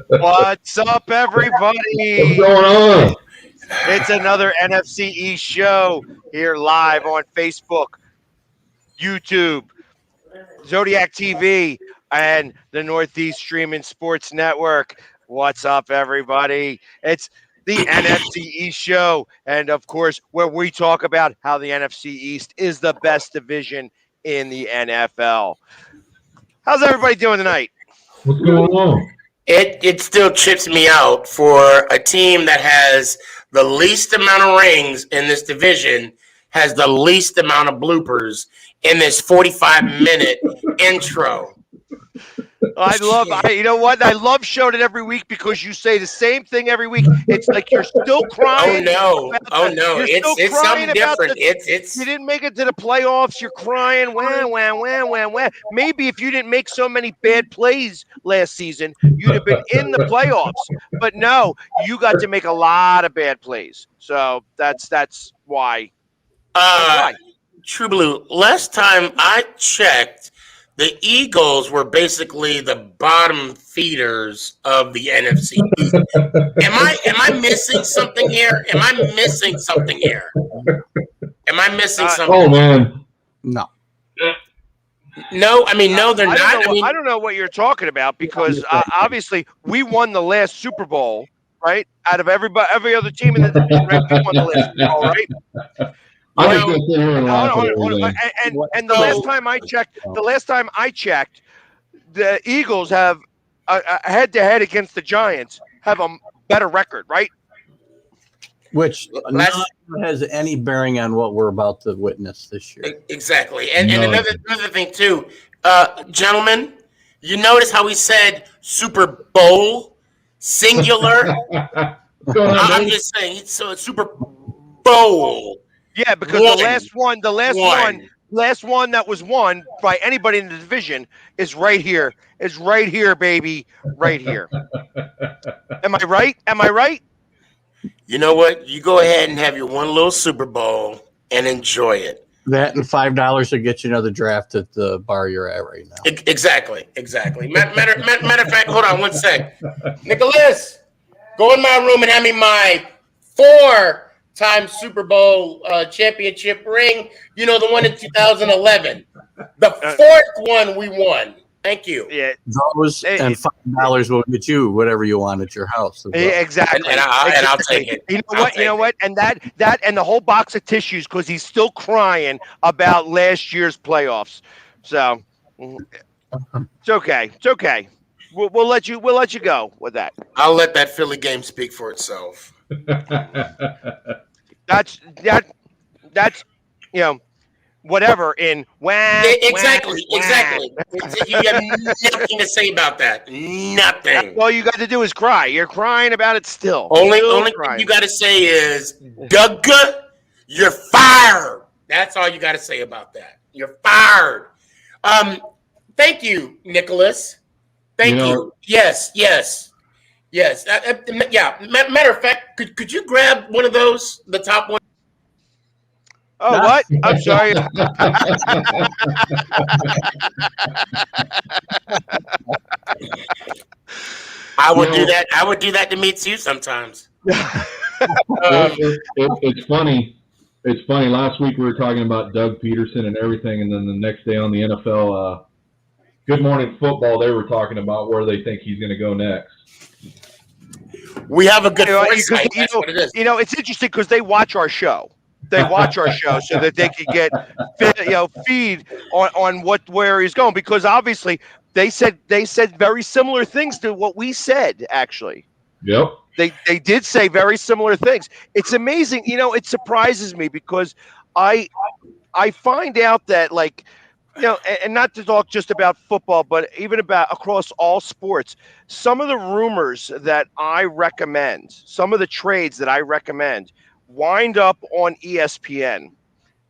What's up, everybody? What's going on? It's another NFC East show here live on Facebook, YouTube, Zodiac TV, and the Northeast Streaming Sports Network. What's up, everybody? It's the NFC East show, and of course, where we talk about how the NFC East is the best division in the NFL. How's everybody doing tonight? What's going on? It still trips me out for a team that has the least amount of rings in this division has the least amount of bloopers in this 45-minute intro. You know what? I love showing it every week because you say the same thing every week. It's like you're still crying. Oh no! It's something different. You didn't make it to the playoffs. You're crying. Wah. Maybe if you didn't make so many bad plays last season, you'd have been in the playoffs. But no, you got to make a lot of bad plays. So that's why. True Blue. Last time I checked, the Eagles were basically the bottom feeders of the NFC. Am I missing something here? Am I missing something? Oh man, no. No, I mean no, they're not. I don't know what you're talking about because obviously we won the last Super Bowl, right? Out of every other team in the division, right? We won the last Super Bowl, right? And the last time I checked, the Eagles have a head-to-head against the Giants have a better record, right? Which not has any bearing on what we're about to witness this year. Exactly. And another thing too, gentlemen, you notice how he said Super Bowl singular? I'm just saying it's Super Bowl. Yeah, because the last one that was won by anybody in the division is right here. It's right here, baby. Right here. Am I right? You know what? You go ahead and have your one little Super Bowl and enjoy it. That and $5 will get you another draft at the bar you're at right now. Exactly. Matter of fact, hold on one sec. Nicholas, go in my room and hand me my 4-time Super Bowl championship ring. You know, the one in 2011. The fourth one we won. Thank you. Yeah. Those and $5 will get you whatever you want at your house. Well. Exactly. And I'll take it. You know what? And that and the whole box of tissues because he's still crying about last year's playoffs. So it's okay. It's okay. We'll let you go with that. I'll let that Philly game speak for itself. That's whatever in exactly. You have nothing to say about that. Nothing. All you got to do is cry. You're crying about it still. Only thing you got to say is, Doug, you're fired. That's all you got to say about that. You're fired. Thank you, Nicholas. Thank you. Yes. Matter of fact, could you grab one of those, the top one? Oh, what? I'm sorry. I would do that. I would do that to me too sometimes. It's funny. It's funny. Last week we were talking about Doug Peterson and everything, and then the next day on the NFL Good Morning Football, they were talking about where they think he's going to go next. We have a good foresight. That's what it is. You know, it's interesting because they watch our show. They watch our show so that they can get feed on where he's going because obviously they said very similar things to what we said actually. Yep. They did say very similar things. It's amazing. You know, it surprises me because I find out that and not to talk just about football, but even about across all sports, some of the rumors that I recommend, some of the trades that I recommend wind up on ESPN.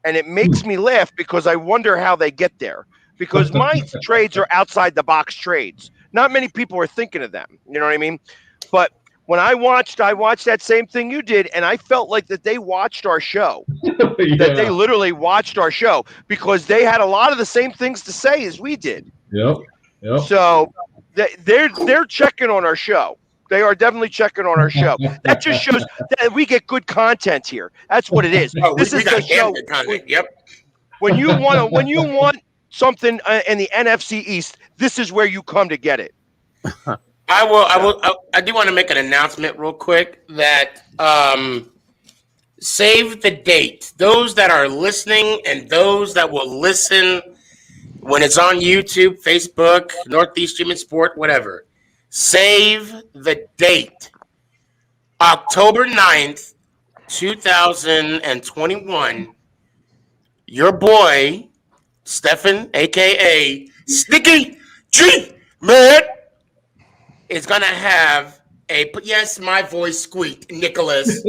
And it makes me laugh because I wonder how they get there. Because my trades are outside the box trades. Not many people are thinking of them. You know what I mean? But when I watched that same thing you did, and I felt like that they watched our show. That they literally watched our show because they had a lot of the same things to say as we did. Yep. So they're checking on our show. They are definitely checking on our show. That just shows that we get good content here. That's what it is. Oh, This we is got the damn show. good content. Yep. When you want something in the NFC East, this is where you come to get it. I do want to make an announcement real quick that save the date. Those that are listening and those that will listen when it's on YouTube, Facebook, Northeast Human Sport, whatever. Save the date. October 9th, 2021. Your boy, Stefan, aka Sneaky G Man, is gonna have yes, my voice squeaked, Nicholas.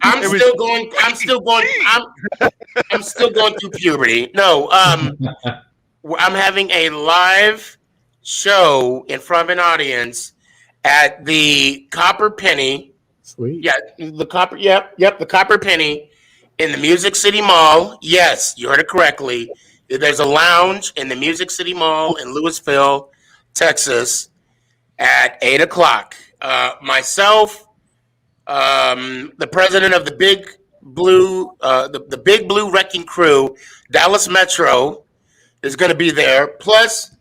I'm still going through puberty. No, I'm having a live show in front of an audience at the Copper Penny. Sweet. Yeah, the Copper. Yep, the Copper Penny in the Music City Mall. Yes, you heard it correctly. There's a lounge in the Music City Mall in Louisville, Texas, at 8:00. Myself, the president of the Big Blue, the Big Blue Wrecking Crew, Dallas Metro, is going to be there. Plus,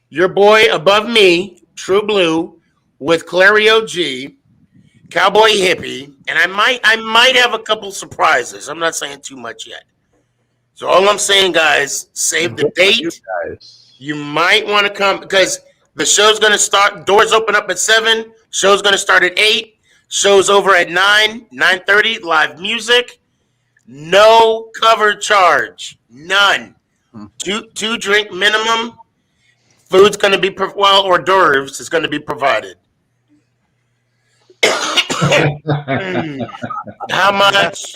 your boy above me, True Blue, with Clario G, Cowboy Hippie, and I might have a couple surprises. I'm not saying too much yet. So all I'm saying, guys, save the date. You might want to come because the show's going to start. Doors open up at 7. Show's going to start at 8. Show's over at 9, 9:30. Live music. No cover charge. None. Two drink minimum. Food's going to be hors d'oeuvres is going to be provided. How much?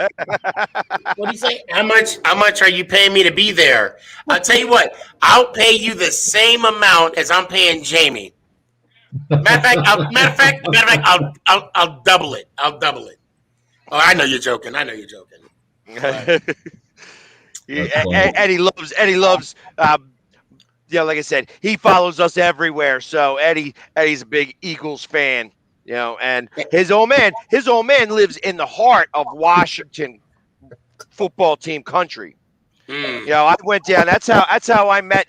What do you say? How much are you paying me to be there? I'll tell you what. I'll pay you the same amount as I'm paying Jamie. Matter of fact, I'll double it. I'll double it. Oh, I know you're joking. Eddie loves. Like I said, he follows us everywhere. So Eddie's a big Eagles fan. And his old man lives in the heart of Washington football team country. I went down. That's how I met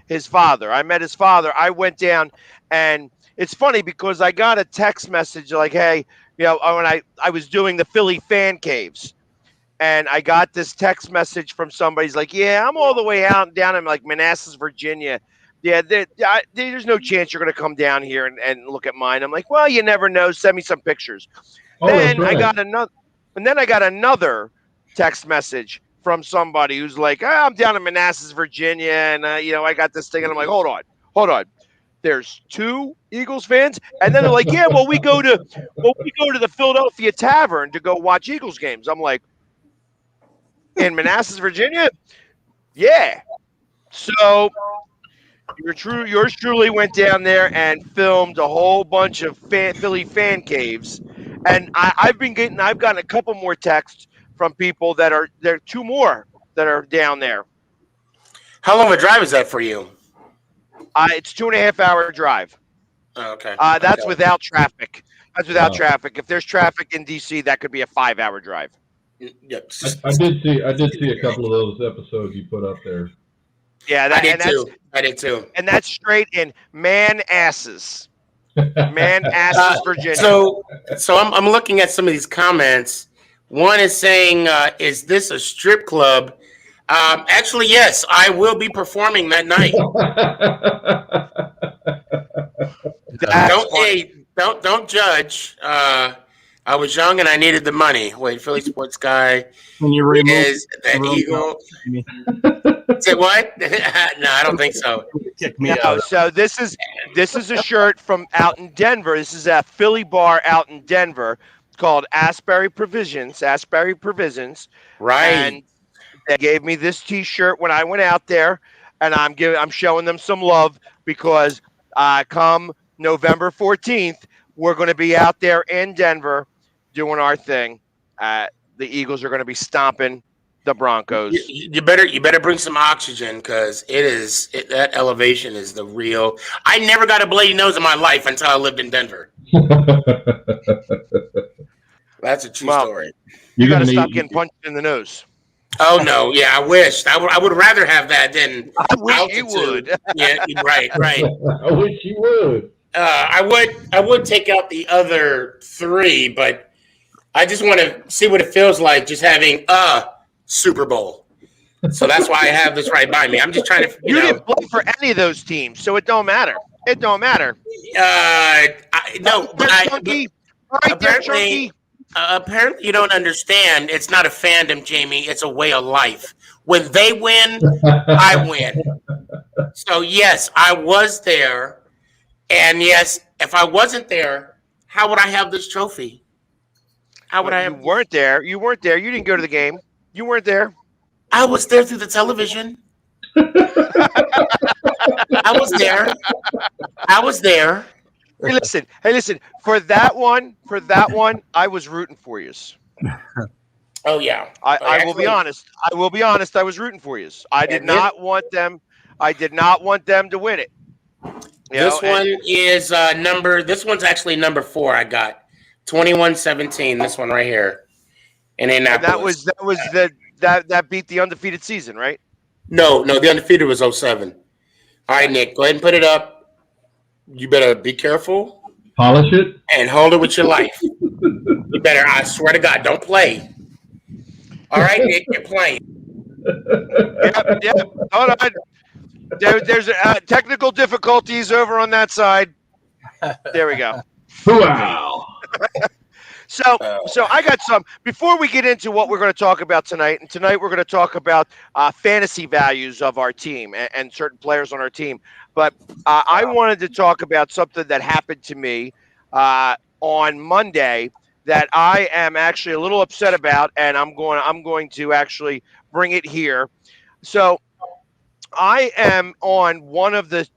his father. I went down, and it's funny because I got a text message like, "Hey, when I was doing the Philly fan caves, and I got this text message from somebody. He's like, yeah, I'm all the way down in like Manassas, Virginia. Yeah, there's no chance you're going to come down here and look at mine. I'm like, well, you never know. Send me some pictures." Then I got another text message from somebody who's like, I'm down in Manassas, Virginia, and I got this thing, and I'm like, hold on. There's 2 Eagles fans, and then they're like, yeah, we go to the Philadelphia Tavern to go watch Eagles games. I'm like, in Manassas, Virginia? Yeah. So yours truly went down there and filmed a whole bunch of Philly fan caves, and I've gotten a couple more texts from people there are 2 more that are down there. How long of a drive is that for you? It's 2.5 hour drive. Oh, okay. That's without traffic. Traffic. If there's traffic in DC, that could be a 5 hour drive. Yep. I did see a couple of those episodes you put up there. Yeah, I did too. And that's straight in Manassas, Virginia. So I'm looking at some of these comments. One is saying, "Is this a strip club?" Actually, yes, I will be performing that night. Don't judge. I was young and I needed the money. Wait, Philly sports guy is that Eagle. Say what? No, I don't think so. Kick me out. So this is a shirt from out in Denver. This is a Philly bar out in Denver called Asbury Provisions. Right. And they gave me this T-shirt when I went out there, and I'm showing them some love because come November 14th, we're going to be out there in Denver doing our thing. The Eagles are going to be stomping the Broncos. You better bring some oxygen because that elevation is the real. I never got a bloody nose in my life until I lived in Denver. That's a true story. You got to stop getting punched in the nose. Oh no, yeah, I wish I would rather have that than I wish altitude. you would. Yeah, right. I wish you would. I would take out the other 3, but I just want to see what it feels like just having a Super Bowl. So that's why I have this right by me. I'm just trying to. You know, didn't play for any of those teams, so it don't matter. It don't matter. No, but apparently you don't understand. It's not a fandom, Jamie. It's a way of life. When they win, I win. So yes, I was there, and yes, if I wasn't there, how would I have this trophy? How would I have? You weren't there. You weren't there. You didn't go to the game. You weren't there. I was there through the television. I was there. Hey, listen. For that one, I was rooting for you. Oh yeah. I will be honest. I was rooting for you. I did not want them to win it. This one's actually number 4. I got 21-17. This one right here in Indianapolis. And that beat the undefeated season, right? No, the undefeated was 07. All right, Nick, go ahead and put it up. You better be careful. Polish it. And hold it with your life. You better, I swear to God, don't play. All right, Nick, you're playing. Yep. Hold on. There's technical difficulties over on that side. There we go. Wow. So I got some. Before we get into what we're going to talk about tonight, and tonight we're going to talk about fantasy values of our team and certain players on our team. But I wanted to talk about something that happened to me on Monday that I am actually a little upset about, and I'm going to actually bring it here. So I am on one of the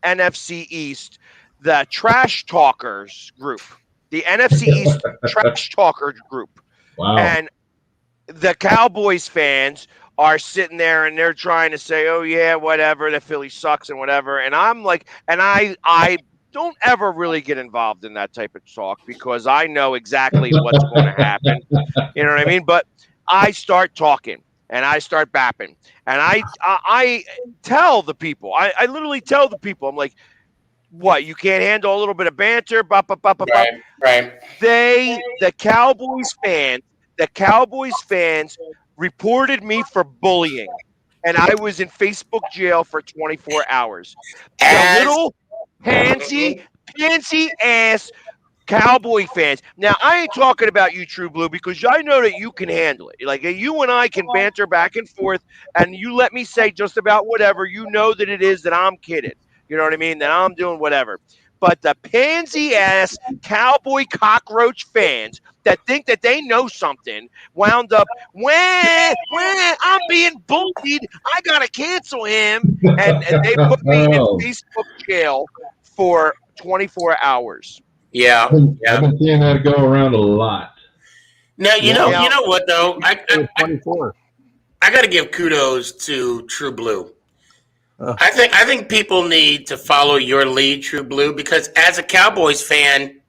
NFC East, the Trash Talkers group. The NFC East Trash Talker group. Wow. And the Cowboys fans are sitting there and they're trying to say, oh, yeah, whatever, the Philly sucks and whatever. And I'm like, and I don't ever really get involved in that type of talk because I know exactly what's going to happen. You know what I mean? But I start talking and I start bapping. And I tell the people, I literally tell the people, I'm like, what, you can't handle a little bit of banter? Right. The Cowboys fans reported me for bullying, and I was in Facebook jail for 24 hours. The little pansy ass Cowboy fans. Now, I ain't talking about you, True Blue, because I know that you can handle it. Like, you and I can banter back and forth, and you let me say just about whatever. You know that it is that I'm kidding. You know what I mean? That I'm doing whatever. But the pansy-ass Cowboy cockroach fans that think that they know something wound up, when I'm being bullied, I got to cancel him. And they put me in Facebook jail for 24 hours. Yeah. I've been seeing that go around a lot. Now, you know what, though? I 24. I got to give kudos to True Blue. I think people need to follow your lead, True Blue, because as a Cowboys fan,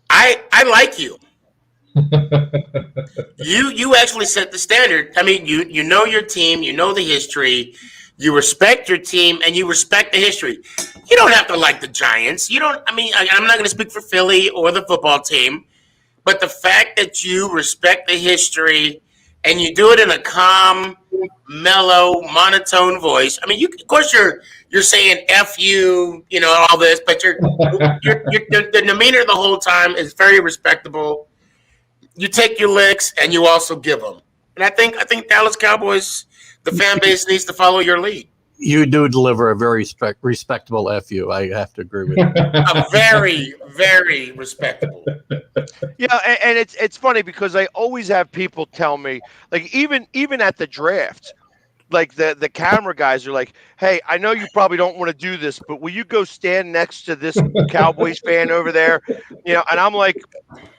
I like you. You actually set the standard. I mean, you know your team, you know the history, you respect your team, and you respect the history. You don't have to like the Giants. You don't. I mean, I'm not going to speak for Philly or the football team, but the fact that you respect the history and you do it in a calm, mellow, monotone voice. I mean, of course you're saying "F you," you know, all this, but the demeanor the whole time is very respectable. You take your licks and you also give them. And I think Dallas Cowboys, the fan base needs to follow your lead. You do deliver a very respectable FU. I have to agree with you. A very, very respectable. Yeah, and it's funny because I always have people tell me, like even at the draft, like the camera guys are like, "Hey, I know you probably don't want to do this, but will you go stand next to this Cowboys fan over there?" And I'm like,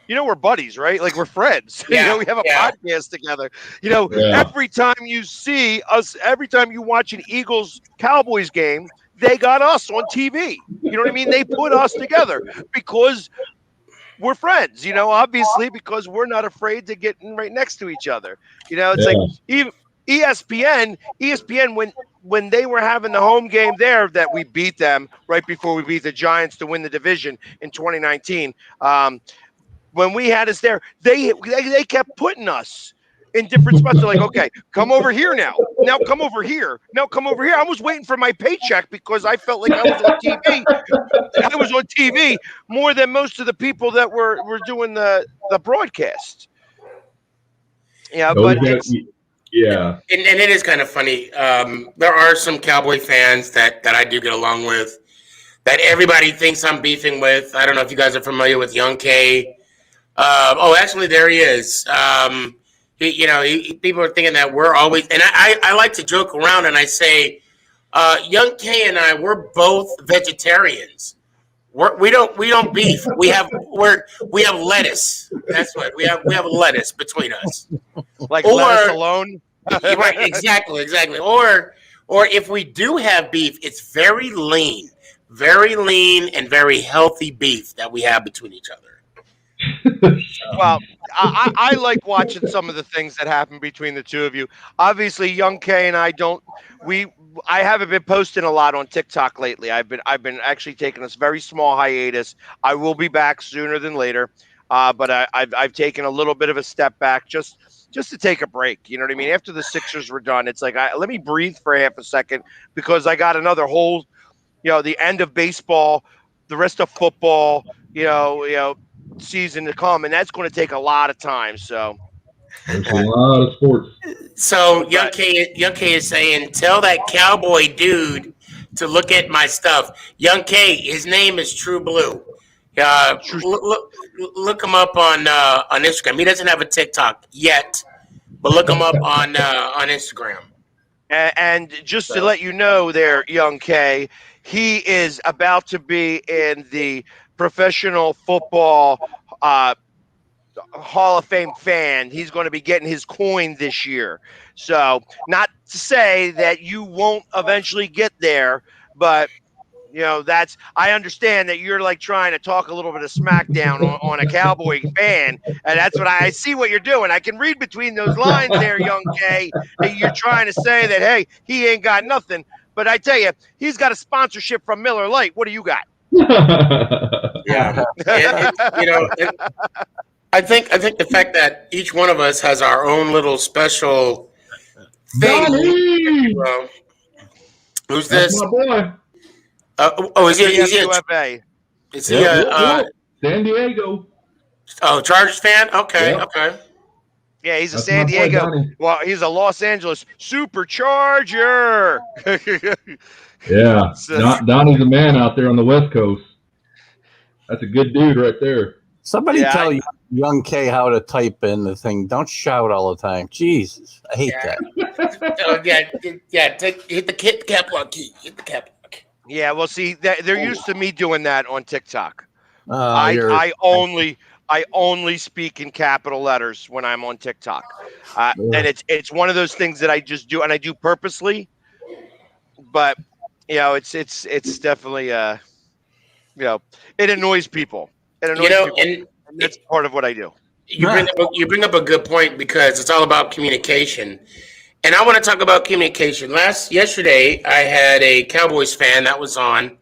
we're buddies, right? Like we're friends. Yeah, We have a yeah. podcast together. Yeah. Every time you see us, every time you watch an Eagles Cowboys game, they got us on TV. You know what I mean? They put us together because we're friends, obviously, because we're not afraid to get right next to each other. It's like even ESPN when they were having the home game there that we beat them right before we beat the Giants to win the division in 2019. When we had us there, they kept putting us in different spots. They're like, okay, come over here now. Now come over here. Now come over here. I was waiting for my paycheck because I felt like I was on TV. I was on TV more than most of the people that were doing the broadcast. Yeah, but it's yeah. And it is kind of funny. There are some Cowboy fans that I do get along with that everybody thinks I'm beefing with. I don't know if you guys are familiar with Young K. Actually, there he is. People are thinking that we're always, and I like to joke around and I say, Young K and I, we're both vegetarians. We don't beef. We have lettuce. That's what we have lettuce between us. Like lettuce alone. Right, exactly. Or if we do have beef, it's very lean and very healthy beef that we have between each other. Well, I like watching some of the things that happen between the two of you. Obviously, Young K and I I haven't been posting a lot on TikTok lately. I've been actually taking a very small hiatus. I will be back sooner than later, but I've taken a little bit of a step back just to take a break. You know what I mean? After the Sixers were done, it's like let me breathe for half a second because I got another whole, the end of baseball, the rest of football, season to come, and that's going to take a lot of time. So there's a lot of sports. So Young K is saying, tell that cowboy dude to look at my stuff. Young K, his name is True Blue. Look him up on Instagram. He doesn't have a TikTok yet, but look him up on Instagram. And just to let you know, there, Young K, he is about to be in the Professional Football Hall of Fame fan. He's going to be getting his coin this year. So not to say that you won't eventually get there, but I understand that you're like trying to talk a little bit of smackdown on a Cowboy fan, and that's what I see what you're doing. I can read between those lines there, Young K, that you're trying to say that, hey, he ain't got nothing. But I tell you, he's got a sponsorship from Miller Lite. What do you got? Yeah, I think the fact that each one of us has our own little special thing. Who's That's this? my boy. Is he? Is he San Diego? Chargers fan? Okay, Yep. okay. Yeah, he's a That's San my boy, Diego. Donnie. Well, he's a Los Angeles Supercharger. Yeah, So- Donnie's a man out there on the West Coast. That's a good dude right there. Somebody tell Young K how to type in the thing. Don't shout all the time. Jesus, I hate that. Hit the cap lock key. Hit the cap lock. Yeah, well, see, they're used to me doing that on TikTok. I I only speak in capital letters when I'm on TikTok, and it's one of those things that I just do, and I do purposely. But it's definitely it annoys people. It annoys people, and that's part of what I do. You bring up a good point because it's all about communication. And I want to talk about communication. Yesterday, I had a Cowboys fan that was on,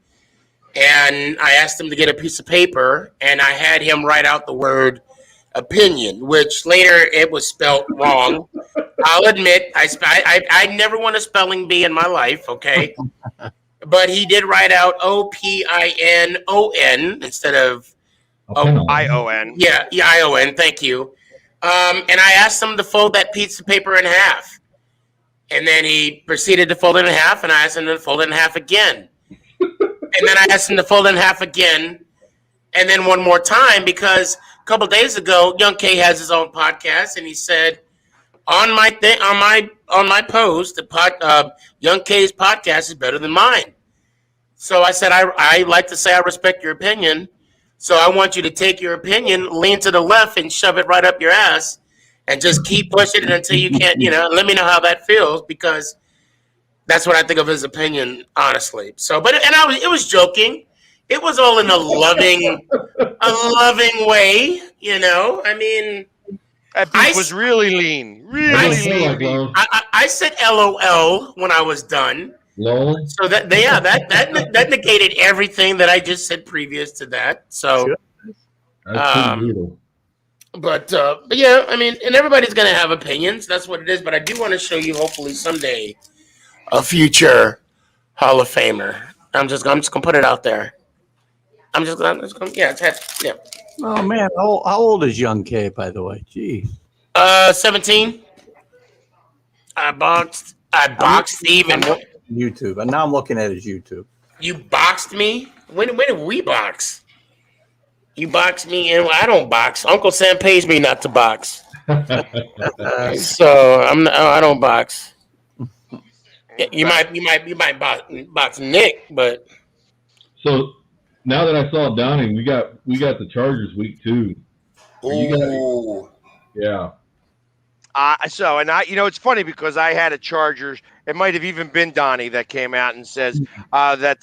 and I asked him to get a piece of paper, and I had him write out the word opinion, which later it was spelled wrong. I'll admit, I never won a spelling bee in my life, okay? But he did write out OPINON instead of ION. Yeah, ION, thank you. And I asked him to fold that piece of paper in half. And then he proceeded to fold it in half, and I asked him to fold it in half again. And then I asked him to fold it in half again, and then one more time, because a couple of days ago, Young K has his own podcast, and he said, on my thing on my post, Young K's podcast is better than mine. So I said I like to say I respect your opinion. So I want you to take your opinion, lean to the left, and shove it right up your ass, and just keep pushing it until you can't. Let me know how that feels, because that's what I think of his opinion, honestly. So, it was joking. It was all in a loving way. I mean, That beef was really lean. Really lean beef. I said LOL when I was done. Lol. So that negated everything that I just said previous to that. So, That's pretty brutal. but yeah, I mean, and everybody's gonna have opinions. That's what it is. But I do want to show you, hopefully someday, a future Hall of Famer. I'm just gonna put it out there. Yeah. Oh man, how old is Young K, by the way? Gee. 17. I boxed Steve and YouTube, and now I'm looking at his YouTube. You boxed me? When did we box? You boxed me, and I don't box. Uncle Sam pays me not to box, so I don't box. You might box Nick, but So now that I saw Donnie, we got the Chargers week 2. ooh. Yeah. It's funny because I had a Chargers. It might have even been Donnie that came out and says that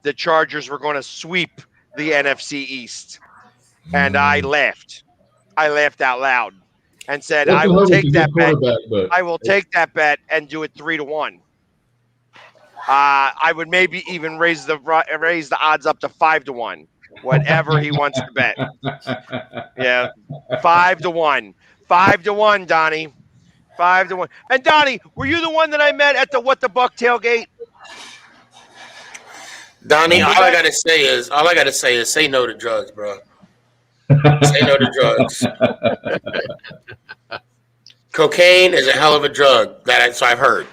the Chargers were going to sweep the NFC East, and I laughed. I laughed out loud and said, "I will take that bet. I will take that bet and do it 3-1. I would maybe even raise the odds up to 5-1, whatever he wants to bet. Yeah, 5-1. 5-1, Donnie. 5-1. And Donnie, were you the one that I met at the What the Buck tailgate? Donnie, all I gotta say is say no to drugs, bro. Say no to drugs. Cocaine is a hell of a drug. So I've heard.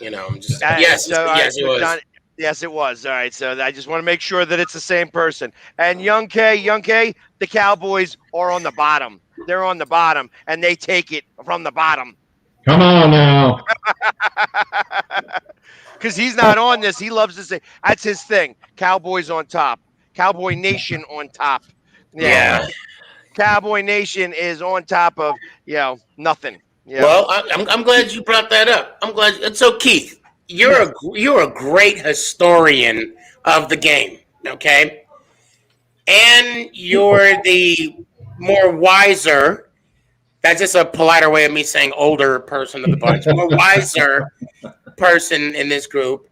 I'm just yes, it was. Donnie, yes, it was. All right, so I just want to make sure that it's the same person. And Young K, the Cowboys are on the bottom. They're on the bottom, and they take it from the bottom. Come on now. Because he's not on this. He loves to say that's his thing. Cowboys on top. Cowboy Nation on top. Yeah. Cowboy Nation is on top of nothing. Yeah. Well, I'm glad you brought that up. I'm glad. So Keith, you're a great historian of the game. Okay, and you're the more wiser. That's just a politer way of me saying older person of the bunch. More wiser person in this group.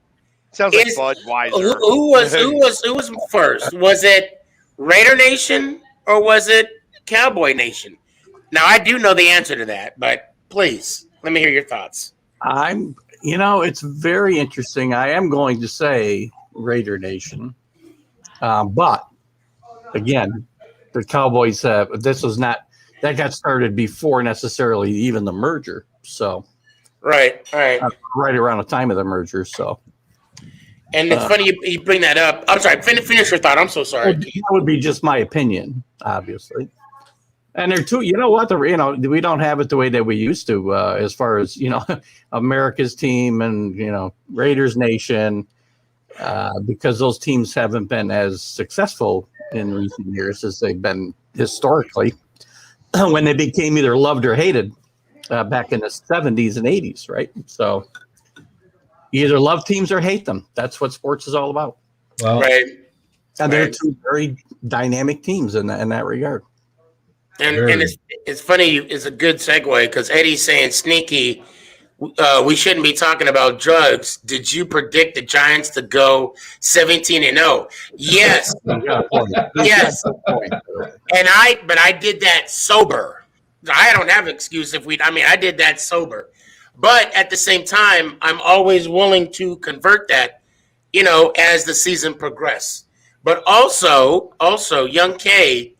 Sounds like Bud Weiser. Who was first? Was it Raider Nation or was it Cowboy Nation? Now I do know the answer to that, but please let me hear your thoughts. It's very interesting. I am going to say Raider Nation, but again, the Cowboys. That got started before necessarily even the merger. So, right around the time of the merger. So, and it's funny you bring that up. I'm sorry. Finish your thought. I'm so sorry. That would be just my opinion, obviously. And there too, you know what? We don't have it the way that we used to, as far as America's team and Raiders Nation, because those teams haven't been as successful in recent years as they've been historically. When they became either loved or hated back in the 70s and 80s, right? So you either love teams or hate them. That's what sports is all about. Well, right. And they're two very dynamic teams in that regard. And it's funny. It's a good segue because Eddie's saying sneaky. We shouldn't be talking about drugs. Did you predict the Giants to go 17-0? Yes. Yes. And I did that sober. I don't have an excuse I did that sober. But at the same time, I'm always willing to convert that, as the season progresses. But also Young K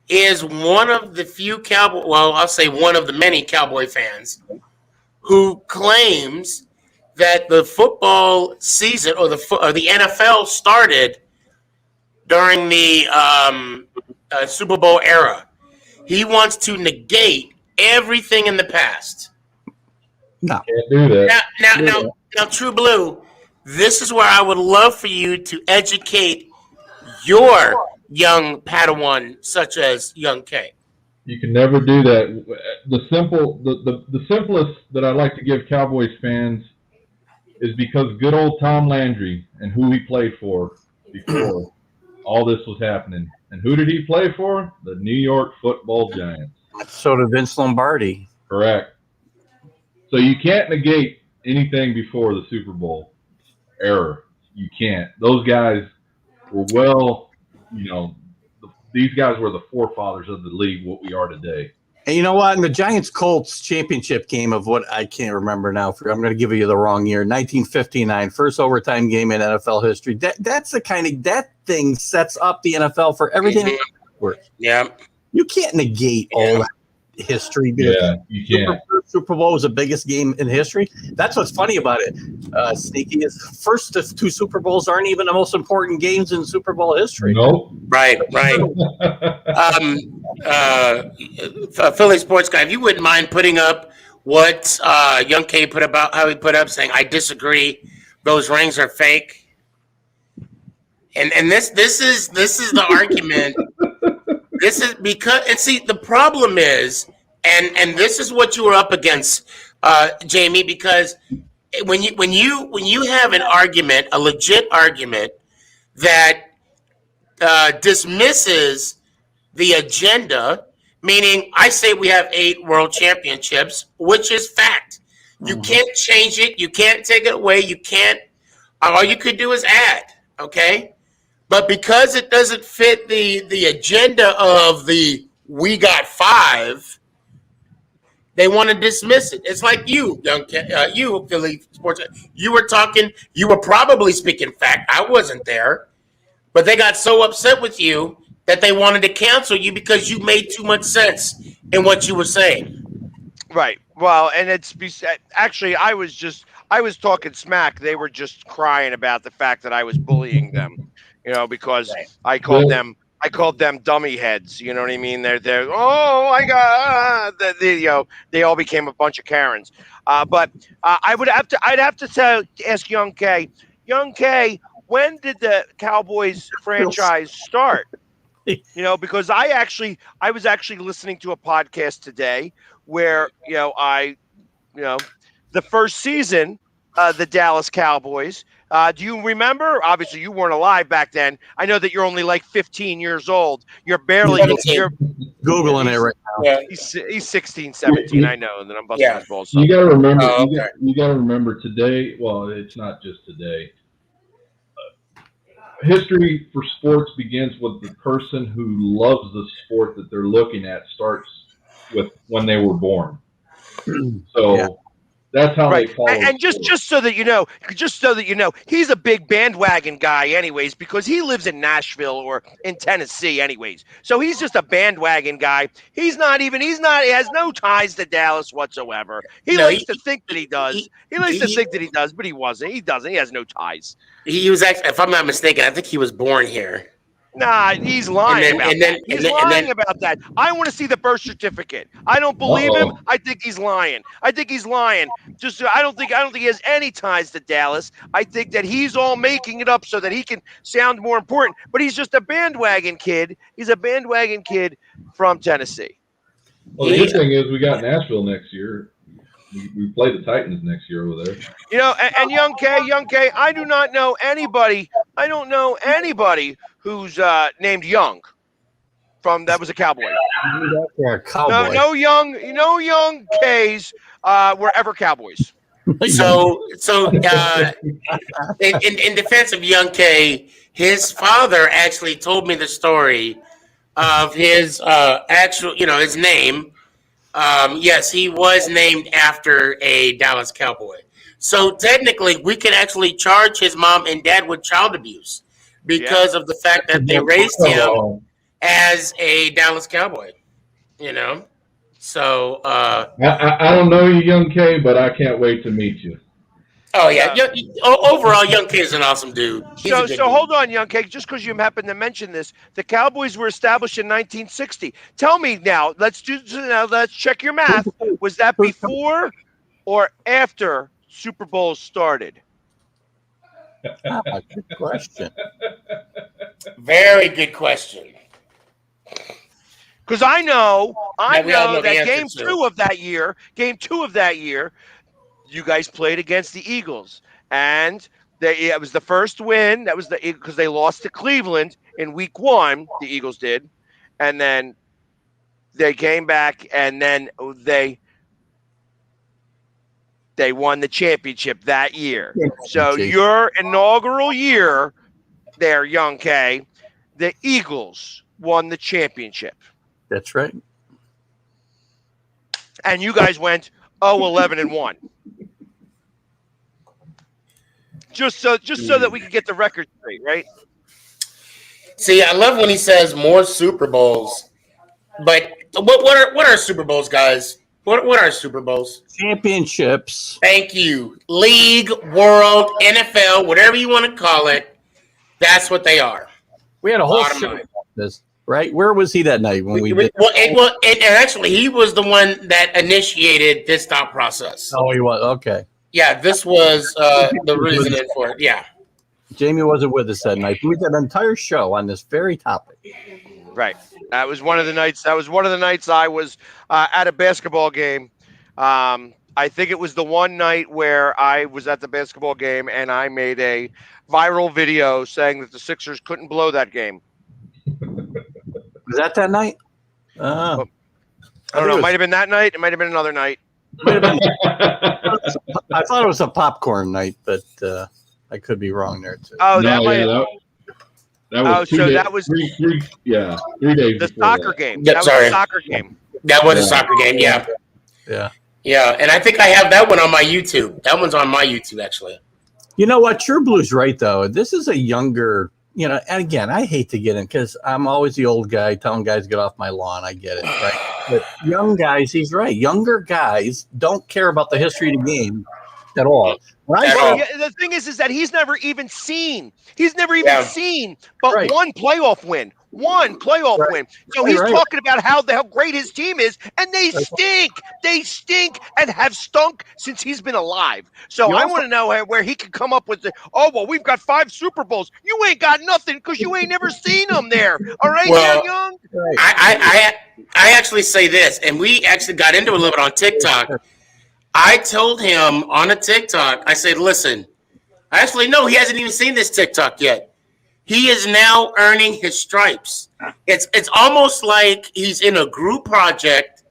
is one of the few I'll say one of the many Cowboy fans who claims that the football season or the NFL started during the Super Bowl era. He wants to negate everything in the past. No. Can't do that. Now, True Blue, this is where I would love for you to educate your young Padawan, such as young K. You can never do that. The simplest that I like to give Cowboys fans is because good old Tom Landry and who he played for before all this was happening. And who did he play for? The New York Football Giants. So did Vince Lombardi. Correct. So you can't negate anything before the Super Bowl era. You can't. Those guys were these guys were the forefathers of the league, what we are today. And you know what? In the Giants-Colts championship game of what I can't remember now, I'm going to give you the wrong year, 1959, first overtime game in NFL history. That's the kind of that thing sets up the NFL for everything. Yeah, you can't negate all that history. Yeah, you can't. Super Bowl was the biggest game in history. That's what's funny about it. Sneaky is first two Super Bowls aren't even the most important games in Super Bowl history. Nope. Right. Philly sports guy, if you wouldn't mind putting up what Young K put about how he put up saying, I disagree, those rings are fake. And this is the argument. This is because, and see, the problem is, and this is what you were up against, Jamie, because when you have an argument, a legit argument that dismisses the agenda, meaning I say we have 8 world championships, which is fact. You can't change it. You can't take it away. You can't. All you could do is add. Okay. But because it doesn't fit the agenda of the we got 5, they want to dismiss it. It's like you, you Philly sports. You were talking. You were probably speaking fact. I wasn't there, but they got so upset with you that they wanted to cancel you because you made too much sense in what you were saying. Right. Well, and it's actually I was talking smack. They were just crying about the fact that I was bullying them. Because I called them dummy heads. You know what I mean? They're oh my god, they all became a bunch of Karens. But I'd have to ask Young K. Young K, when did the Cowboys franchise start? Because I was actually listening to a podcast today where the first season, the Dallas Cowboys. Do you remember? Obviously, you weren't alive back then. I know that you're only like 15 years old. You're barely you're Googling it right now. Yeah. He's 16, 17. I know, and then I'm busting his balls. You got to remember. You got to remember today. Well, it's not just today. History for sports begins with the person who loves the sport that they're looking at. Starts with when they were born. So. Yeah. That's how they follow. And just so that you know, he's a big bandwagon guy anyways, because he lives in Nashville or in Tennessee anyways. So he's just a bandwagon guy. He has no ties to Dallas whatsoever. He likes to think that he does. He likes to think that he does, but he wasn't. He doesn't. He has no ties. He was actually, if I'm not mistaken, I think he was born here. Nah, he's lying about that. He's lying about that. I want to see the birth certificate. I don't believe him. I think he's lying. I don't think he has any ties to Dallas. I think that he's all making it up so that he can sound more important. But he's just a bandwagon kid. He's a bandwagon kid from Tennessee. Well, the good thing is we got Nashville next year. We play the Titans next year over there. And Young K, I do not know anybody. I don't know anybody who's named Young that was a Cowboy. No young K's were ever Cowboys. So in defense of Young K, his father actually told me the story of his his name. Yes, he was named after a Dallas Cowboy. So technically, we could actually charge his mom and dad with child abuse because of the fact that they raised him as a Dallas Cowboy. So I don't know you, Young K, but I can't wait to meet you. Oh yeah, overall, Young K is an awesome dude. He's a good So dude. hold on, Young Cake. Just because you happen to mention this, the Cowboys were established in 1960. Tell me now. Let's check your math. Was that before or after Super Bowl started? Good question. Very good question. Because I know we all know the that answer game to. game two of that year, you guys played against the Eagles, and it was the first win. That was because they lost to Cleveland in Week 1. The Eagles did, and then they came back, and then they won the championship that year. So your inaugural year there, Young K, the Eagles won the championship. That's right. And you guys went 0-11-1. Just so that we could get the record straight, right? See, I love when he says more Super Bowls. But what are Super Bowls, guys? What are Super Bowls? Championships. Thank you. League, world, NFL, whatever you want to call it. That's what they are. We had a whole show about this, right? Where was he that night when we did? And actually, he was the one that initiated this thought process. Oh, he was. Okay. Yeah, this was the reasoning for it. Yeah. Jamie wasn't with us that night. We did an entire show on this very topic. Right. That was one of the nights. I was at a basketball game. I think it was the one night where I was at the basketball game and I made a viral video saying that the Sixers couldn't blow that game. Was that night? I don't know. It might have been that night. It might have been another night. I thought it was a popcorn night, but I could be wrong there too. Oh, that was 3 days. The soccer game. Yeah, that was a soccer game. That was a soccer game. Yeah. Yeah. Yeah, and I think I have that one on my YouTube. That one's on my YouTube, actually. You know what? True Blue's right, though. This is a younger, and again, I hate to get in because I'm always the old guy telling guys to get off my lawn. I get it, right? But young guys, he's right. Younger guys don't care about the history of the game at all. The thing is that he's never even seen. But one playoff win. So he's talking about how great his team is, and they stink. They stink and have stunk since he's been alive. So I want to know where he can come up with we've got 5 Super Bowls. You ain't got nothing because you ain't never seen them there. All right, Young? I actually say this, and we actually got into a little bit on TikTok. I told him on a TikTok, I said, listen, actually, no, he hasn't even seen this TikTok yet. He is now earning his stripes. It's almost like he's in a group project,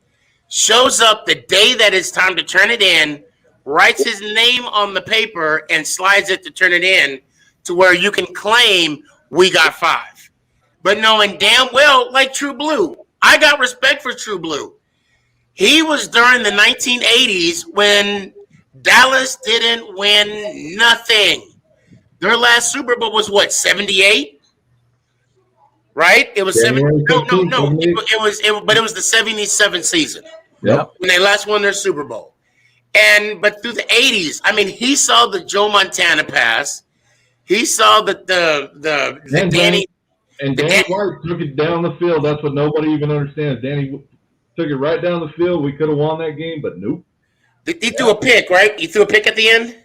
shows up the day that it's time to turn it in, writes his name on the paper, and slides it to turn it in to where you can claim we got 5. But knowing damn well, like True Blue, I got respect for True Blue. He was during the 1980s when Dallas didn't win nothing. Their last Super Bowl was what, 78? Right? It was 70. No. It was the 77 season. Yep. When they last won their Super Bowl. But through the 80s, I mean, he saw the Joe Montana pass. He saw the Danny. And Danny White took it down the field. That's what nobody even understands. Danny took it right down the field. We could have won that game, but nope. He threw a pick, right? He threw a pick at the end?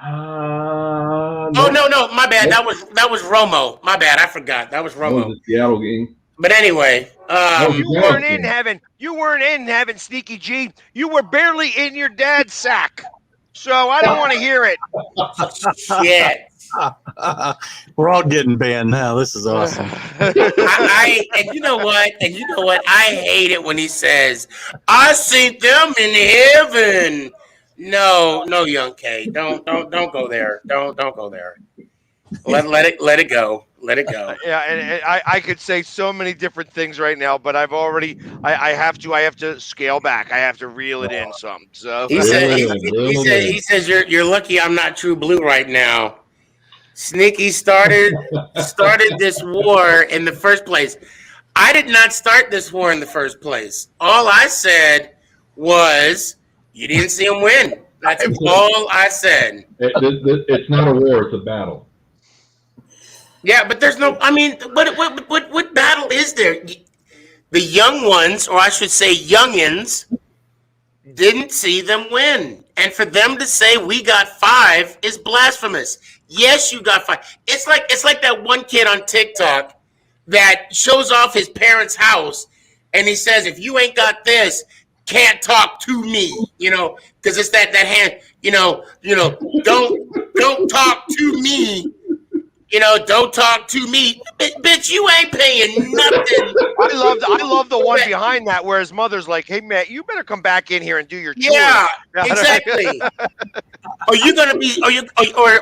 No. Oh no, my bad. That was Romo. My bad, I forgot. That was Romo. That was the Seattle game. But anyway, you weren't in heaven. You weren't in heaven, Sneaky G. You were barely in your dad's sack. So I don't want to hear it. Shit. We're all getting banned now. This is awesome. And you know what? I hate it when he says, "I seen them in heaven." No, Young K. Don't go there. Don't go there. Let it go. Let it go. Yeah, and I could say so many different things right now, but I have to scale back. I have to reel it in some. So he says you're lucky I'm not True Blue right now. Sneaky started this war in the first place. I did not start this war in the first place. All I said was you didn't see him win. That's all I said. It's not a war; it's a battle. Yeah, but there's no. I mean, what battle is there? The young ones, or I should say, youngins, didn't see them win, and for them to say we got 5 is blasphemous. Yes, you got 5. It's like that one kid on TikTok that shows off his parents' house, and he says, "If you ain't got this, can't talk to me." Because it's that hand. Don't talk to me. Don't talk to me, bitch. You ain't paying nothing. I love the one behind that where his mother's like, "Hey, Matt, you better come back in here and do your chores." Yeah, exactly. Or you gonna be,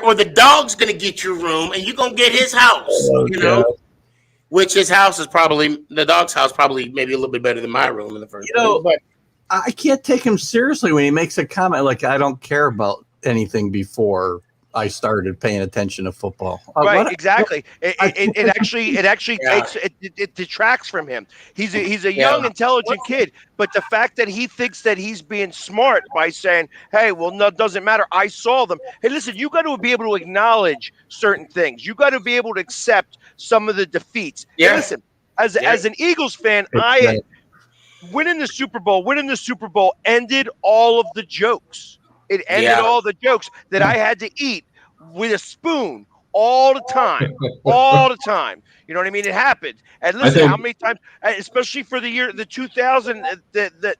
or the dog's gonna get your room, and you gonna get his house. Which his house is probably the dog's house, probably maybe a little bit better than my room in the first place. But I can't take him seriously when he makes a comment like, "I don't care about anything before I started paying attention to football." Right, exactly. It actually takes it detracts from him. He's a young, intelligent kid, but the fact that he thinks that he's being smart by saying, "Hey, well, no, it doesn't matter. I saw them." Hey, listen, you got to be able to acknowledge certain things. You got to be able to accept some of the defeats. Yeah. Hey, listen, as an Eagles fan, winning the Super Bowl ended all of the jokes. It ended all the jokes that I had to eat with a spoon all the time. You know what I mean? It happened. And listen, how many times, especially for the year, the 2000, the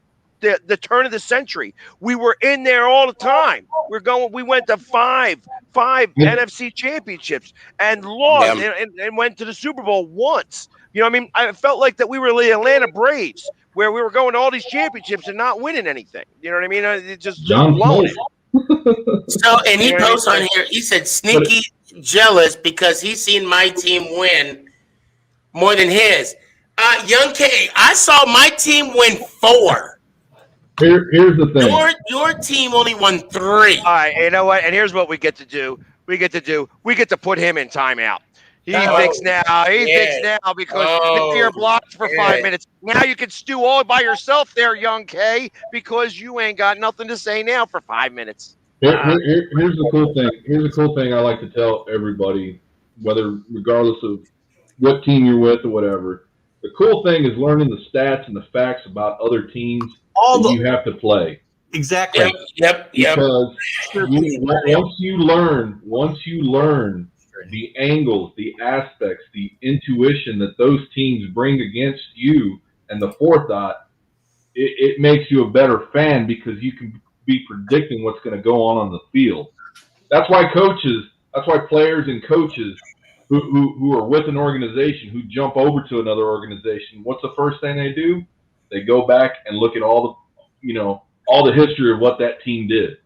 turn of the century, we were in there all the time. We went to five NFC championships and lost and went to the Super Bowl once. You know what I mean? I felt like that we were the Atlanta Braves, where we were going to all these championships and not winning anything. You know what I mean? It's just blowing it. So, and he posts on here, he said, sneaky jealous because he's seen my team win more than his. Young K, I saw my team win 4. Here's the thing. Your team only won 3. All right, you know what? And here's what we get to do. We get to put him in timeout. He thinks now because you're blocked for 5 minutes. Now you can stew all by yourself there, Young K, because you ain't got nothing to say now for 5 minutes. Here's the cool thing. Here's the cool thing I like to tell everybody, regardless of what team you're with or whatever. The cool thing is learning the stats and the facts about other teams you have to play. Exactly. Yep. Because once you learn the angles, the aspects, the intuition that those teams bring against you, and the forethought, it makes you a better fan because you can be predicting what's going to go on the field. That's why players and coaches who are with an organization who jump over to another organization, what's the first thing they do? They go back and look at all the history of what that team did,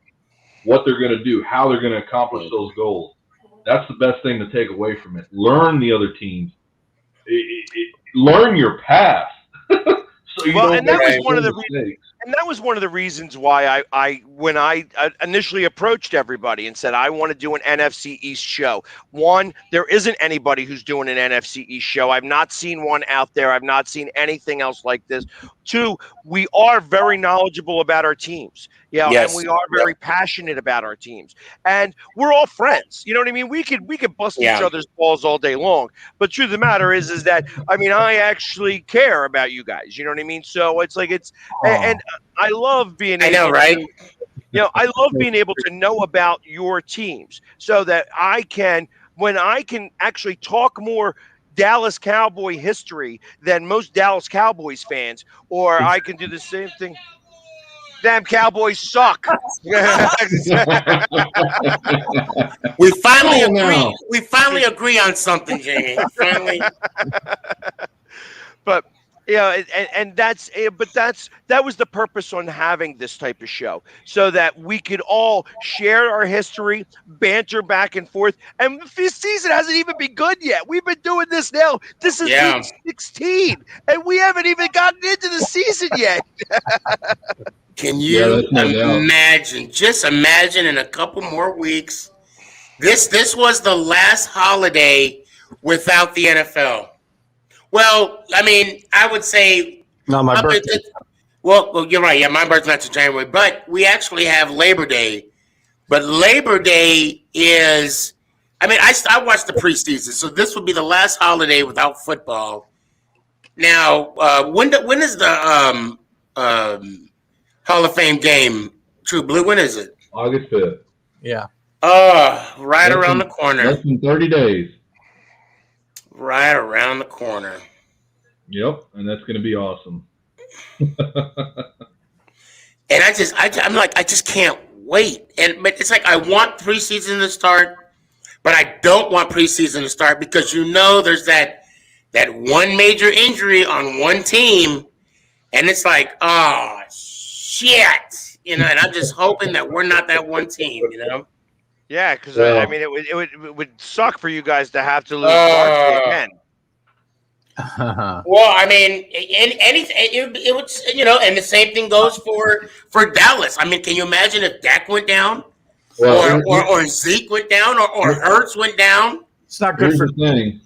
what they're going to do, how they're going to accomplish those goals. That's the best thing to take away from it. Learn the other teams. Learn your past. That was one of the reasons why when I initially approached everybody and said I want to do an NFC East show. One, there isn't anybody who's doing an NFC East show. I've not seen one out there. I've not seen anything else like this. 2, we are very knowledgeable about our teams. And we are very passionate about our teams. And we're all friends. You know what I mean? We could bust each other's balls all day long. But truth of the matter is that I actually care about you guys. You know what I mean? So it's like and I love being able I love being able to know about your teams so that when I can actually talk more Dallas Cowboy history than most Dallas Cowboys fans, or I can do the same thing. Damn Cowboys suck. We finally agree. We finally agree on something, Jamie. Finally. But that was the purpose on having this type of show, so that we could all share our history, banter back and forth. And this season hasn't even begun yet. We've been doing this now. This is week 16, and we haven't even gotten into the season yet. Can you imagine? Just imagine in a couple more weeks. This was the last holiday without the NFL. Well, I mean, I would say my birthday. Well, you're right. Yeah, my birthday's not till January, but we actually have Labor Day. But Labor Day is, I mean, I watched the preseason, so this would be the last holiday without football. Now, when is the Hall of Fame game? True Blue, when is it? August 5th. Yeah. Right around the corner. Less than 30 days. Right around the corner. Yep, and that's going to be awesome. And I'm like, I just can't wait. But it's like I want preseason to start, but I don't want preseason to start because there's that one major injury on one team, and it's like, oh shit, and I'm just hoping that we're not that one team, Yeah, because Well, I mean, it would suck for you guys to have to lose Barkley again. Well, I mean, anything it would, and the same thing goes for Dallas. I mean, can you imagine if Dak went down, or Zeke went down, or Hurts went down? It's not good here's for the thing.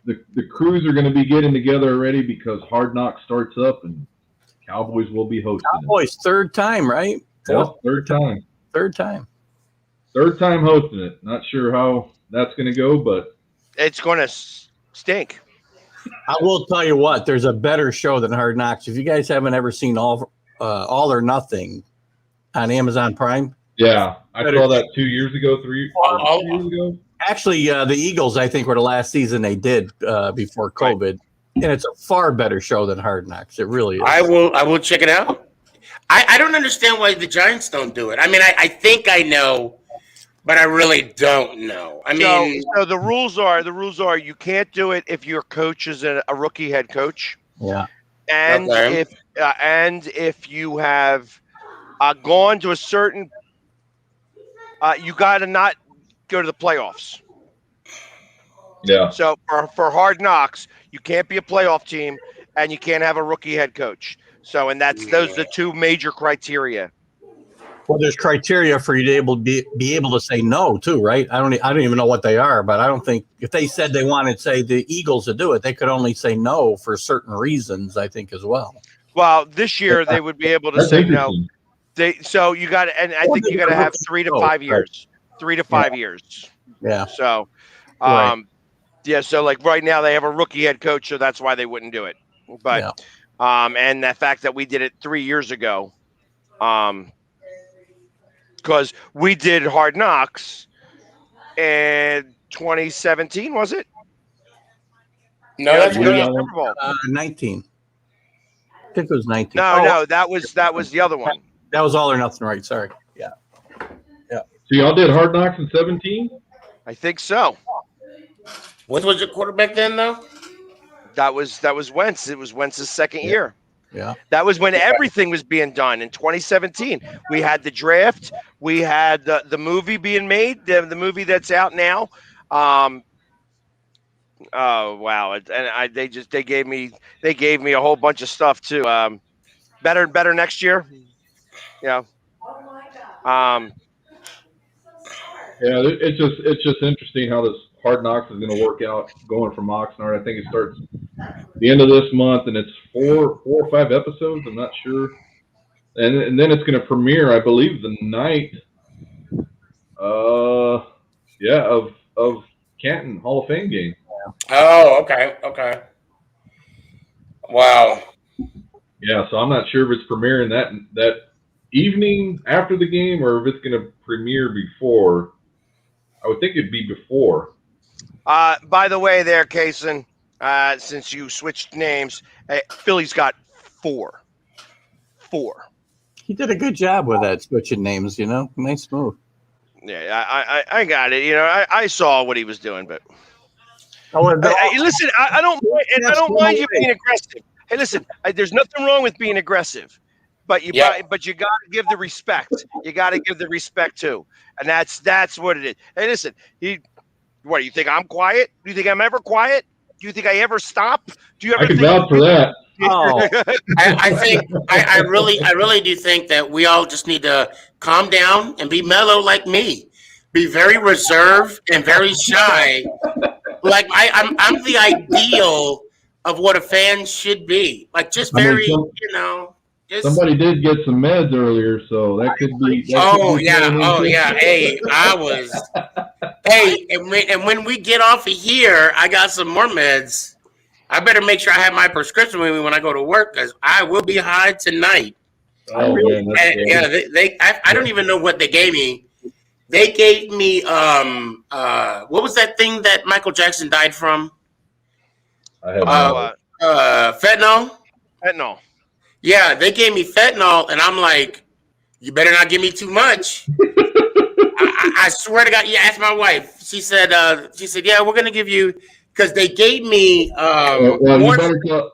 The crews are going to be getting together already because Hard Knocks starts up and Cowboys will be hosting it. Cowboys third time, right? Yep, third time. Third time hosting it. Not sure how that's going to go, but It's going to stink. I will tell you what. There's a better show than Hard Knocks. If you guys haven't ever seen All or Nothing on Amazon Prime, yeah, I saw that 2 years ago, 3 years ago. Actually, the Eagles, I think, were the last season they did before COVID, and it's a far better show than Hard Knocks. It really is. I will check it out. I don't understand why the Giants don't do it. I mean, I think I know, but I really don't know. I mean, so the rules are you can't do it if your coach is a rookie head coach. Yeah, and if you have gone to a certain, you got to not go to the playoffs. Yeah. So for Hard Knocks, you can't be a playoff team, and you can't have a rookie head coach. So, and those are the two major criteria. well, there's criteria for you to be able to say no too, right? I don't even know what they are, but I don't think if they said they wanted, say, the Eagles to do it, they could only say no for certain reasons. I think as well. Well, this year they would be able to say no. So you got to, and I think you got to have 3 to 5 years. 3 to 5 years. Yeah. So, Right. yeah. So like right now they have a rookie head coach, so that's why they wouldn't do it. But, and the fact that we did it 3 years ago, because we did Hard Knocks in 2017, was it? no, Yeah, that's we good. did Super Bowl. 19. I think it was 19. No, that was the other one. That was All or Nothing, right? Sorry. Yeah. So y'all did Hard Knocks in 17? I think so. What was your quarterback then, though? That was Wentz. It was Wentz's second year. Yeah. That was when everything was being done in 2017. We had the draft. We had the movie being made, the movie that's out now. Oh wow! And they gave me a whole bunch of stuff too. Better next year. Yeah. Yeah, it's just interesting how this Hard Knocks is going to work out going from Oxnard. I think it starts the end of this month, and it's 4 or 5 episodes. I'm not sure, and then it's going to premiere, I believe, the night, of Canton Hall of Fame game. Oh, okay. Wow. Yeah, so I'm not sure if it's premiering that evening after the game or if it's going to premiere before. I would think it'd be before. By the way, there, Kaysen, since you switched names, Philly's got 4. He did a good job with that, switching names. Nice move. Yeah, I got it. I saw what he was doing, but listen, I don't mind you being aggressive. Hey, listen, there's nothing wrong with being aggressive, but you got to give the respect. You got to give the respect too, and that's what it is. Hey, listen, what do you think? I'm quiet? Do you think I'm ever quiet? Do you think I ever stop? Do you ever? I can vouch for that. Oh, I think I really do think that we all just need to calm down and be mellow like me. Be very reserved and very shy. Like I'm the ideal of what a fan should be. Like just very, just. Somebody did get some meds earlier, so that could be. Yeah. Hey, I was. Hey, and when we get off of here, I got some more meds. I better make sure I have my prescription with me when I go to work because I will be high tonight. Oh man, I don't even know what they gave me. They gave me what was that thing that Michael Jackson died from? I have fentanyl. Fentanyl. Yeah, they gave me fentanyl, and I'm like, you better not give me too much. I swear to God, yeah. Ask my wife. She said, yeah, we're gonna give you because they gave me. Well,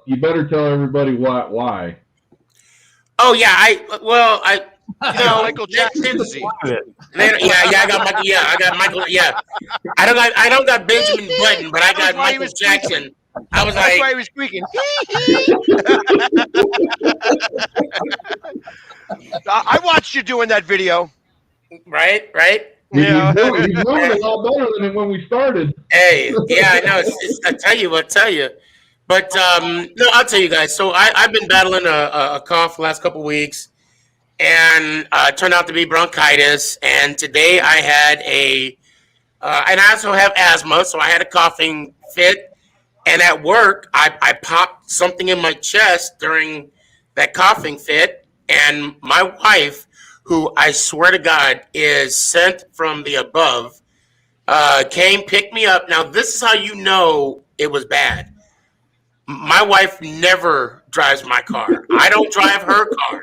you better tell everybody why. Oh yeah, I Michael Jackson disease. I got Michael. Yeah, I don't got Benjamin Button, but I got Michael Jackson. I was That's like, why he was squeaking. I watched you doing that video. Right. He's moving a lot better than when we started. Hey, yeah, I know. I tell you. But no, I'll tell you guys. So I've been battling a cough the last couple of weeks, and it turned out to be bronchitis. And today I had and I also have asthma, so I had a coughing fit. And at work, I popped something in my chest during that coughing fit, and my wife, who I swear to God is sent from the above, came, picked me up. Now, this is how you know it was bad. My wife never drives my car. I don't drive her car.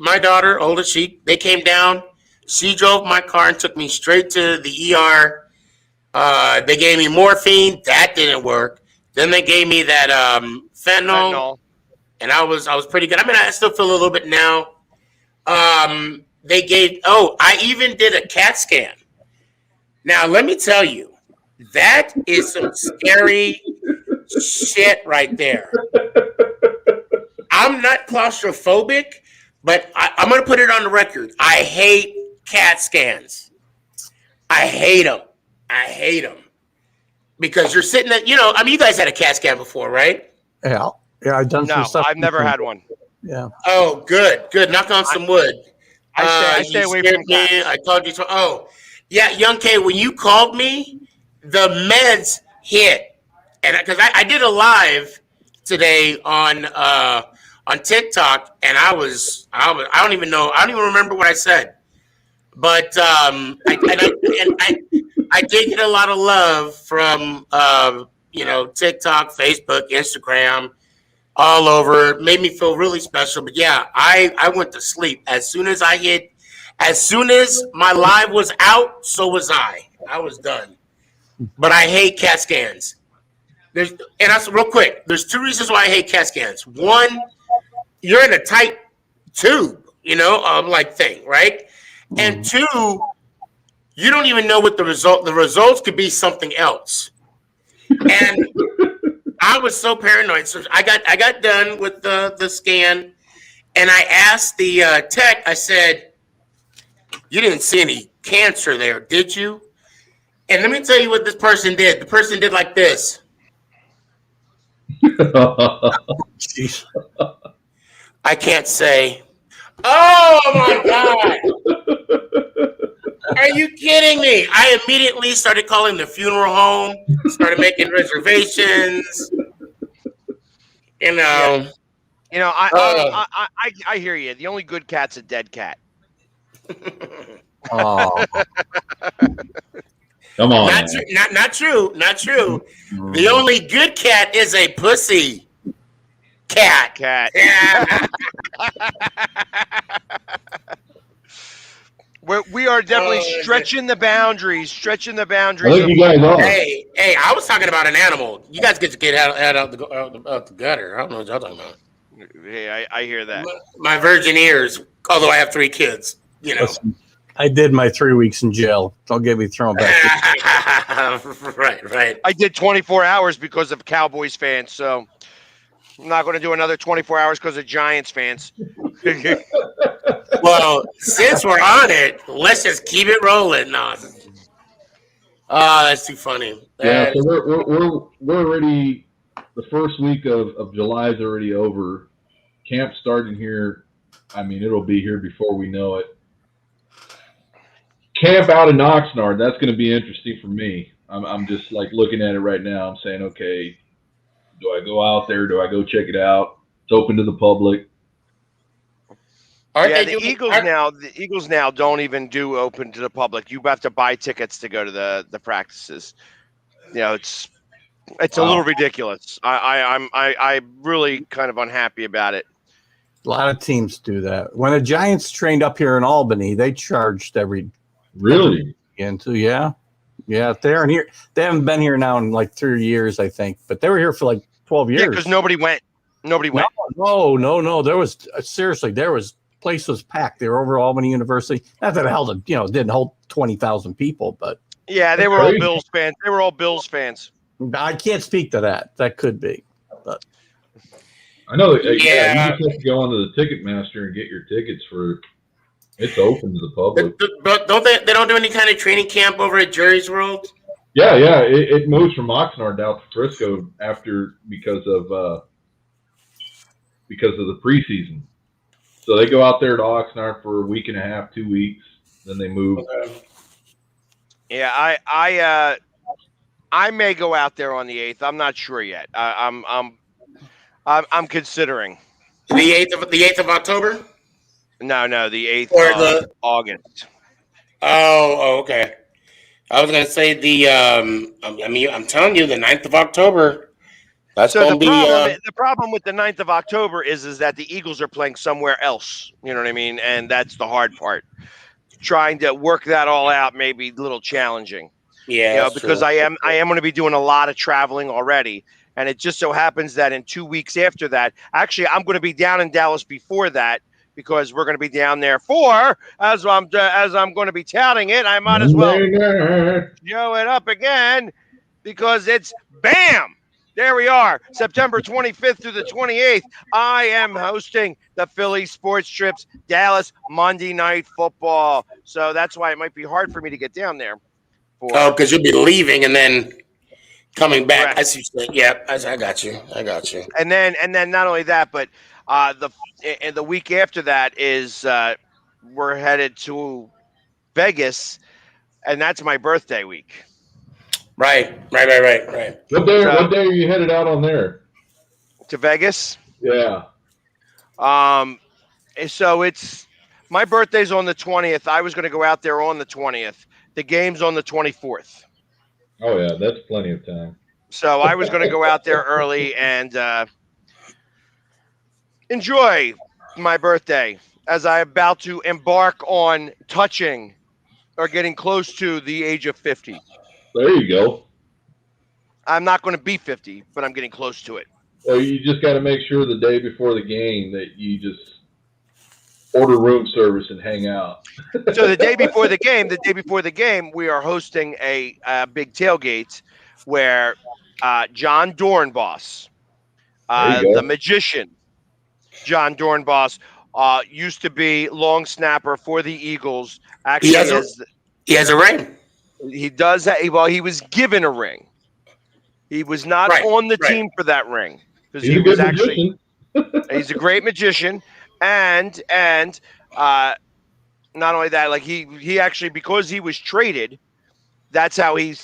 My daughter, older, they came down. She drove my car and took me straight to the ER. They gave me morphine. That didn't work. Then they gave me that fentanyl, and I was pretty good. I mean, I still feel a little bit now. I even did a CAT scan. Now, let me tell you, that is some scary shit right there. I'm not claustrophobic, but I'm going to put it on the record. I hate CAT scans. I hate them. Because you're sitting at, you guys had a CAT scan before, right? Yeah, I've done some stuff. I've never had one. Yeah. Oh, good. Knock on some wood. I stay away from cats. I called you. Yeah, Young K, when you called me, the meds hit, and because I did a live today on TikTok, and I don't even remember what I said, but I did get a lot of love from TikTok, Facebook, Instagram, all over. It made me feel really special. But yeah, I went to sleep as soon as my live was out. So was I. I was done. But I hate CAT scans. That's real quick. There's two reasons why I hate CAT scans. One, you're in a tight tube, thing, right? And two, you don't even know what the results could be something else. And I was so paranoid. So I got done with the scan, and I asked the tech, I said, you didn't see any cancer there, did you? And let me tell you what this person did. The person did like this. Jeez. I can't say. Oh my God. Are you kidding me? I immediately started calling the funeral home, started making reservations. I hear you. The only good cat's a dead cat. Oh. Come on. Not true. The only good cat is a pussy cat. We are definitely stretching the boundaries. I think you guys are. Hey, I was talking about an animal. You guys get to get out the gutter. I don't know what y'all talking about. Hey, I hear that. My virgin ears, although I have 3 kids, Listen, I did my 3 weeks in jail. Don't get me thrown back. Right. I did 24 hours because of Cowboys fans, so I'm not going to do another 24 hours because of Giants fans. Well, since we're on it, let's just keep it rolling. No. Oh, that's too funny. Yeah, That so is- we're already, the first week of July is already over. Camp's starting here. I mean, it'll be here before we know it. Camp out in Oxnard, that's going to be interesting for me. I'm just like looking at it right now. I'm saying, okay, do I go out there? Do I go check it out? It's open to the public. aren't Yeah, they the doing? Eagles now don't even do open to the public. You have to buy tickets to go to the practices. You know, it's a little Wow. ridiculous. I'm really kind of unhappy about it. A lot of teams do that. When the Giants trained up here in Albany, they charged every Really? into yeah. They're in here. They haven't been here now in like 3 years, I think, but they were here for like 12 years. Yeah, because nobody went. Nobody went. No. There was seriously, place was packed. They were over Albany University. Not that it held, didn't hold 20,000 people, but Yeah, they were all Bills fans. They were all Bills fans. I can't speak to that. That could be, but I know. Yeah, Yeah. you just have to go onto the Ticketmaster and get your tickets for. It's open to the public. But don't they? They don't do any kind of training camp over at Jerry's World. Yeah. It moves from Oxnard down to Frisco because of the preseason. So they go out there to Oxnard for a week and a half, 2 weeks, then they move. Okay. Yeah, I may go out there on the 8th. I'm not sure yet. I'm considering. The 8th of October. No, the 8th Or of the- August. Oh, okay. I was gonna say I'm telling you, the 9th of October. That's So gonna the problem with the 9th of October is that the Eagles are playing somewhere else. You know what I mean? And that's the hard part. Trying to work that all out may be a little challenging. yeah, Because true. I am going to be doing a lot of traveling already. And it just so happens that in 2 weeks after that, actually, I'm going to be down in Dallas before that because we're going to be down there as I'm going to be touting it. I might as well show it up again because it's bam. There we are, September 25th through the 28th. I am hosting the Philly Sports Trips Dallas Monday Night Football. So that's why it might be hard for me to get down there. Oh, because you'll be leaving and then coming back. Correct. I see what you're saying. Yeah, I got you. And then not only that, but the week after that is we're headed to Vegas, and that's my birthday week. Right. What day are you headed out on there? To Vegas. Yeah. So it's my birthday's on the 20th. I was going to go out there on the 20th. The game's on the 24th. Oh yeah, that's plenty of time. So I was going to go out there early and enjoy my birthday as I'm about to embark on touching or getting close to the age of 50. There you go. I'm not going to be 50, but I'm getting close to it. Well, you just got to make sure the day before the game that you just order room service and hang out. So the day before the game, we are hosting a big tailgate where John Dornbos, the magician, John Dornbos, used to be long snapper for the Eagles. Actually, he has a ring. He does. Well, he was given a ring. He was not on the team for that ring because he was actually. He's a great magician, and not only that, like he actually, because he was traded, that's how they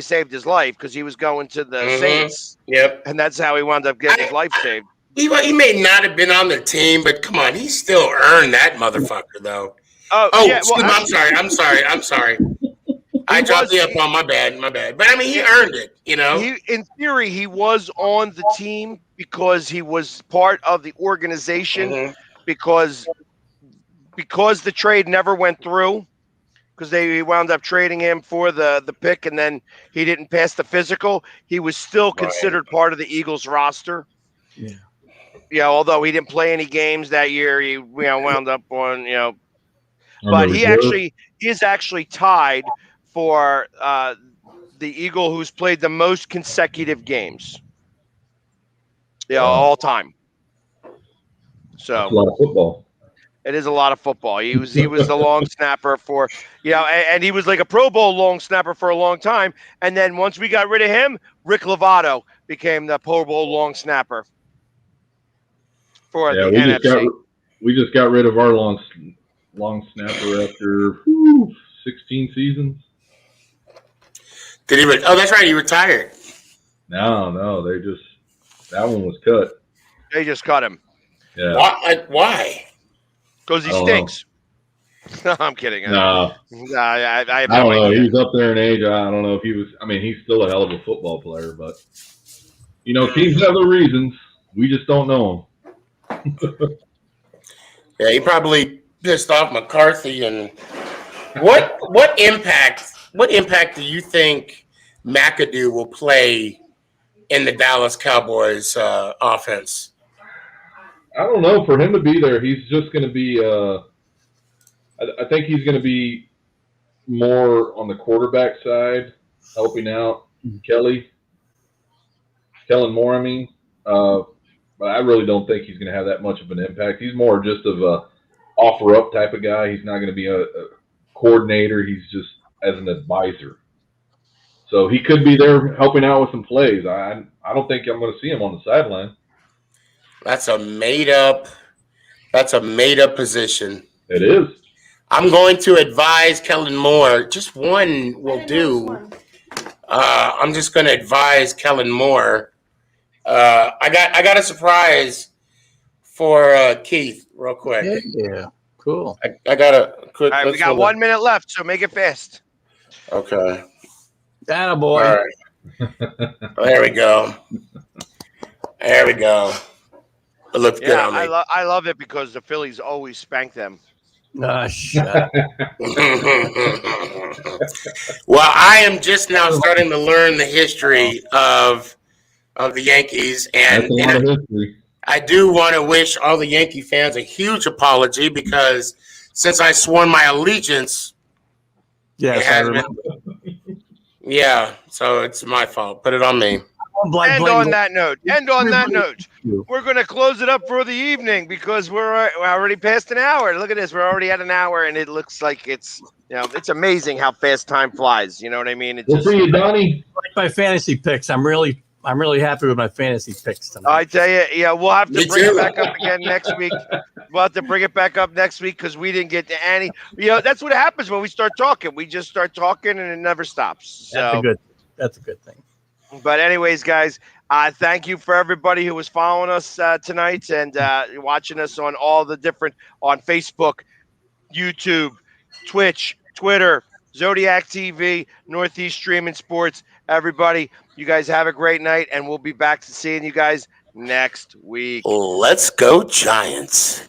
saved his life, because he was going to the Saints. Yep, and that's how he wound up getting his life saved. He may not have been on the team, but come on, he still earned that motherfucker though. Oh yeah, well, I'm sorry. I dropped the up on my bad. But I mean, he earned it, you know. In theory, he was on the team because he was part of the organization. Because the trade never went through, because they wound up trading him for the pick, and then he didn't pass the physical. He was still considered part of the Eagles roster. Yeah. Yeah, although he didn't play any games that year, he wound up on but he is actually tied for the Eagle who's played the most consecutive games. Yeah, all time. So that's a lot of football. It is a lot of football. He was the long snapper for, and he was like a Pro Bowl long snapper for a long time. And then once we got rid of him, Rick Lovato became the Pro Bowl long snapper for Yeah, the we NFC. just got rid of our long snapper after 16 seasons. Did he? Oh, that's right. He retired. No, that one was cut. They just cut him Yeah. Why? because he I don't stinks. No, I'm kidding. No, I have I no don't know. idea. He was up there in age. I don't know if he was. I mean, he's still a hell of a football player, but teams have their reasons. We just don't know them. Yeah, he probably pissed off McCarthy. And what impact do you think McAdoo will play in the Dallas Cowboys offense? I don't know. For him to be there, he's just going to be. I think he's going to be more on the quarterback side, helping out Kellen Moore. I mean, but I really don't think he's going to have that much of an impact. He's more just of a offer up type of guy. He's not going to be a coordinator. He's just as an advisor. So he could be there helping out with some plays. I don't think I'm going to see him on the sideline. That's a made up position. It is. I'm going to advise Kellen Moore. Just one will do. I'm just going to advise Kellen Moore. I got a surprise for Keith, real quick. Yeah, cool. I got a quick. All right, we got 1 minute left, so make it fast. Okay. Attaboy. All right. There we go. There we go. It looks good on me. I love it because the Phillies always spank them. Shut up. Well, I am just now starting to learn the history of the Yankees, and That's a lot of history. I do want to wish all the Yankee fans a huge apology because since I swore my allegiance, Yes, I remember. yeah, so it's my fault. Put it on me. On that note, we're going to close it up for the evening because we're already past an hour. Look at this. We're already at an hour, and it looks like it's amazing how fast time flies. You know what I mean? We'll see you, Donnie. My fantasy picks. I'm really happy with my fantasy picks tonight. I tell you, we'll have to Me bring too. it back up again next week. We'll have to bring it back up next week because we didn't get to any. That's what happens when we start talking. We just start talking, and it never stops. So. That's a good thing. But anyways, guys, thank you for everybody who was following us tonight and watching us on all the different on Facebook, YouTube, Twitch, Twitter, Zodiac TV, Northeast Streaming Sports. Everybody, you guys have a great night, and we'll be back to seeing you guys next week. Let's go, Giants.